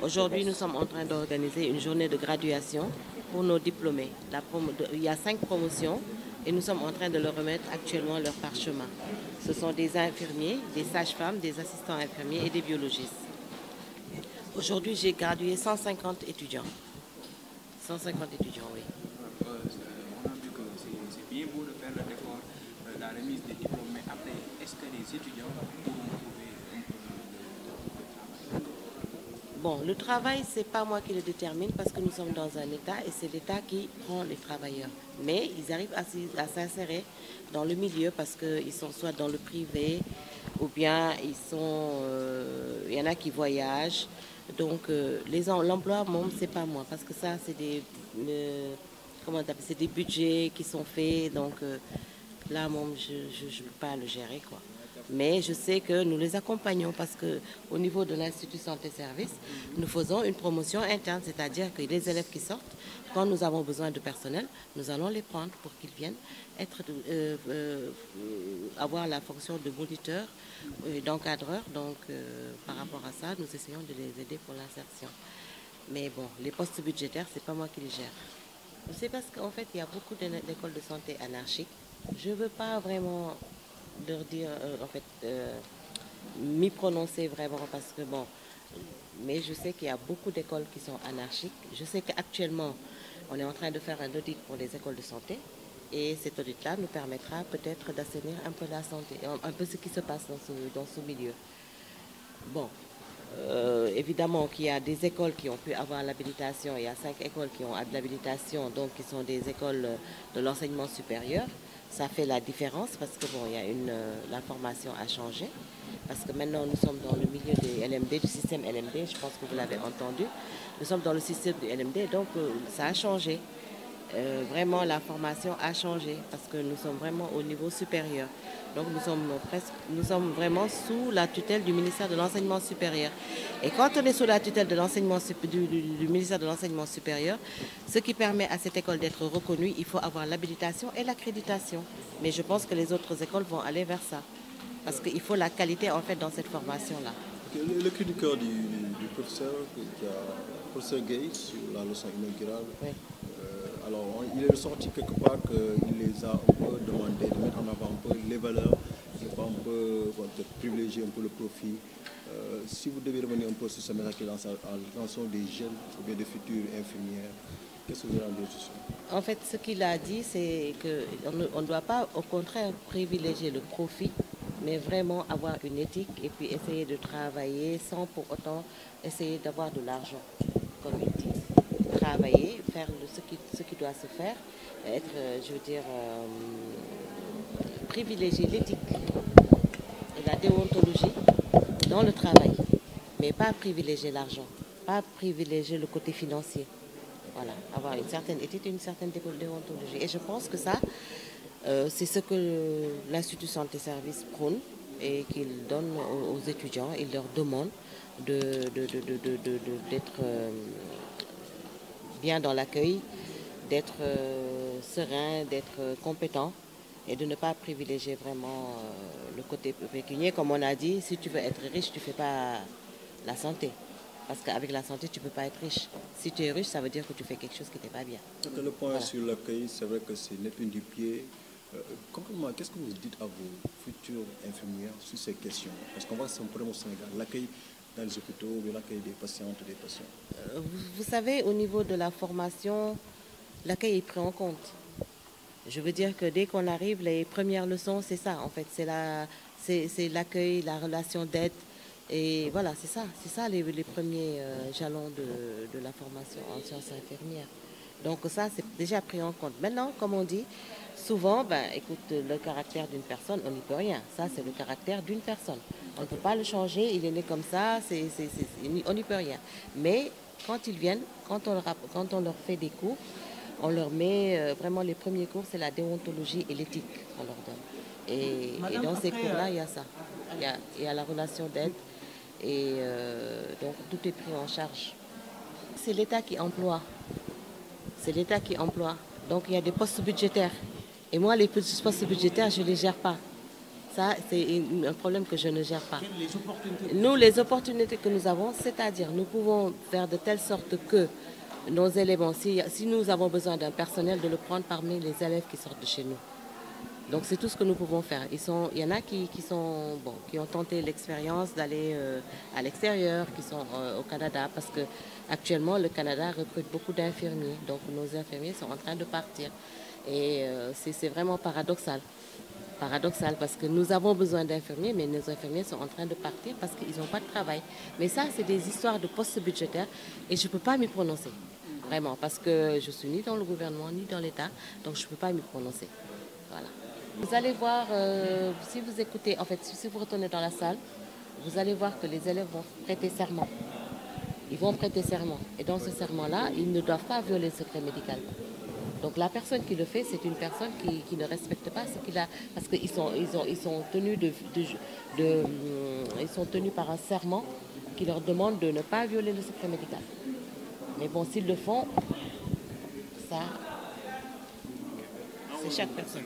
Aujourd'hui, nous sommes en train d'organiser une journée de graduation pour nos diplômés. Il y a 5 promotions et nous sommes en train de leur remettre actuellement leur parchemin. Ce sont des infirmiers, des sages-femmes, des assistants infirmiers et des biologistes. Aujourd'hui, j'ai gradué 150 étudiants. 150 étudiants, oui. On a vu que c'est bien beau de faire l'effort, la remise des diplômes, mais après, est-ce que les étudiants pourront trouver un peu de travail? Bon, le travail, ce n'est pas moi qui le détermine parce que nous sommes dans un État et c'est l'État qui prend les travailleurs. Mais ils arrivent à s'insérer dans le milieu parce qu'ils sont soit dans le privé ou bien il y en a qui voyagent. Donc, l'emploi, ce n'est pas moi parce que ça, c'est c'est des budgets qui sont faits. Donc, là, je ne peux pas le gérer, quoi. Mais je sais que nous les accompagnons parce qu'au niveau de l'Institut Santé Service, nous faisons une promotion interne, c'est-à-dire que les élèves qui sortent, quand nous avons besoin de personnel, nous allons les prendre pour qu'ils viennent avoir la fonction de moniteur et d'encadreur. Donc, par rapport à ça, nous essayons de les aider pour l'insertion. Mais bon, les postes budgétaires, ce n'est pas moi qui les gère. C'est parce qu'en fait, il y a beaucoup d'écoles de santé anarchiques. Je ne veux pas vraiment leur dire, m'y prononcer vraiment parce que bon, mais je sais qu'il y a beaucoup d'écoles qui sont anarchiques. Je sais qu'actuellement, on est en train de faire un audit pour les écoles de santé et cet audit-là nous permettra peut-être d'assainir un peu la santé, un peu ce qui se passe dans ce milieu. Bon, évidemment qu'il y a des écoles qui ont pu avoir l'habilitation, il y a 5 écoles qui ont l'habilitation, donc qui sont des écoles de l'enseignement supérieur. Ça fait la différence parce que bon, la formation a changé. Parce que maintenant, nous sommes dans le milieu des LMD, du système LMD, je pense que vous l'avez entendu. Nous sommes dans le système du LMD, donc ça a changé. Vraiment, la formation a changé parce que nous sommes vraiment au niveau supérieur. Donc nous sommes vraiment sous la tutelle du ministère de l'Enseignement supérieur. Et quand on est sous la tutelle de du ministère de l'Enseignement supérieur, ce qui permet à cette école d'être reconnue, il faut avoir l'habilitation et l'accréditation. Mais je pense que les autres écoles vont aller vers ça. Parce qu'il faut la qualité en fait dans cette formation-là. Le cri du cœur du professeur, professeur Gay, sur la leçon inaugurale, oui. Alors il est ressorti quelque part qu'il les a un peu demandé de mettre en avant un peu les valeurs, de privilégier un peu le profit. Si vous devez revenir un peu sur ce message à l'attention des jeunes ou bien des futures infirmières, qu'est-ce que vous allez dire dessus? En fait, ce qu'il a dit, c'est qu'on ne doit pas, au contraire, privilégier le profit, mais vraiment avoir une éthique et puis essayer de travailler sans pour autant essayer d'avoir de l'argent, comme il dit. Travailler, faire ce qui doit se faire, être, privilégier l'éthique et la déontologie dans le travail, mais pas privilégier l'argent, pas privilégier le côté financier. Voilà, avoir une certaine éthique et une certaine déontologie. Et je pense que ça, c'est ce que l'Institut Santé Service prône et qu'il donne aux étudiants. Il leur demande d'être bien dans l'accueil, d'être serein, d'être compétent et de ne pas privilégier vraiment le côté pécuniaire. Comme on a dit, si tu veux être riche, tu ne fais pas la santé. Parce qu'avec la santé, tu ne peux pas être riche. Si tu es riche, ça veut dire que tu fais quelque chose qui n'est pas bien. Le point voilà. Sur l'accueil, c'est vrai que c'est l'épine du pied. Concrètement, qu'est-ce que vous dites à vos futures infirmières sur ces questions? Parce qu'on voit que c'est un problème au Sénégal, l'accueil dans les hôpitaux, l'accueil des patientes et des patients. Vous savez, au niveau de la formation, l'accueil est pris en compte. Je veux dire que dès qu'on arrive, les premières leçons, c'est ça, en fait. C'est l'accueil, la relation d'aide. Et voilà, c'est ça les premiers jalons de la formation en sciences infirmières. Donc ça, c'est déjà pris en compte. Maintenant, comme on dit, souvent, écoute, le caractère d'une personne, on n'y peut rien. Ça, c'est le caractère d'une personne. On ne peut pas le changer, il est né comme ça, on n'y peut rien. Mais quand ils viennent, quand on leur fait des cours, on leur met vraiment les premiers cours, c'est la déontologie et l'éthique qu'on leur donne. Et dans ces cours-là, il y a ça. Il y a la relation d'aide. Et donc tout est pris en charge. C'est l'État qui emploie. C'est l'État qui emploie. Donc il y a des postes budgétaires. Et moi, les postes budgétaires, je ne les gère pas. Ça, c'est un problème que je ne gère pas. Nous, les opportunités que nous avons, c'est-à-dire nous pouvons faire de telle sorte que nos élèves, si nous avons besoin d'un personnel, de le prendre parmi les élèves qui sortent de chez nous. Donc c'est tout ce que nous pouvons faire. Il y en a qui ont tenté l'expérience d'aller à l'extérieur, qui sont au Canada, parce que actuellement le Canada recrute beaucoup d'infirmiers. Donc nos infirmiers sont en train de partir. Et c'est vraiment paradoxal. Paradoxal parce que nous avons besoin d'infirmiers, mais nos infirmiers sont en train de partir parce qu'ils n'ont pas de travail. Mais ça, c'est des histoires de postes budgétaires et je ne peux pas m'y prononcer. Vraiment, parce que je ne suis ni dans le gouvernement, ni dans l'État, donc je ne peux pas m'y prononcer. Voilà. Vous allez voir, si vous écoutez, en fait, si vous retournez dans la salle, vous allez voir que les élèves vont prêter serment. Ils vont prêter serment. Et dans ce serment-là, ils ne doivent pas violer le secret médical. Donc la personne qui le fait, c'est une personne qui ne respecte pas ce qu'il a, parce qu'ils sont tenus ils sont tenus par un serment qui leur demande de ne pas violer le secret médical. Mais bon, s'ils le font, ça, c'est chaque personne.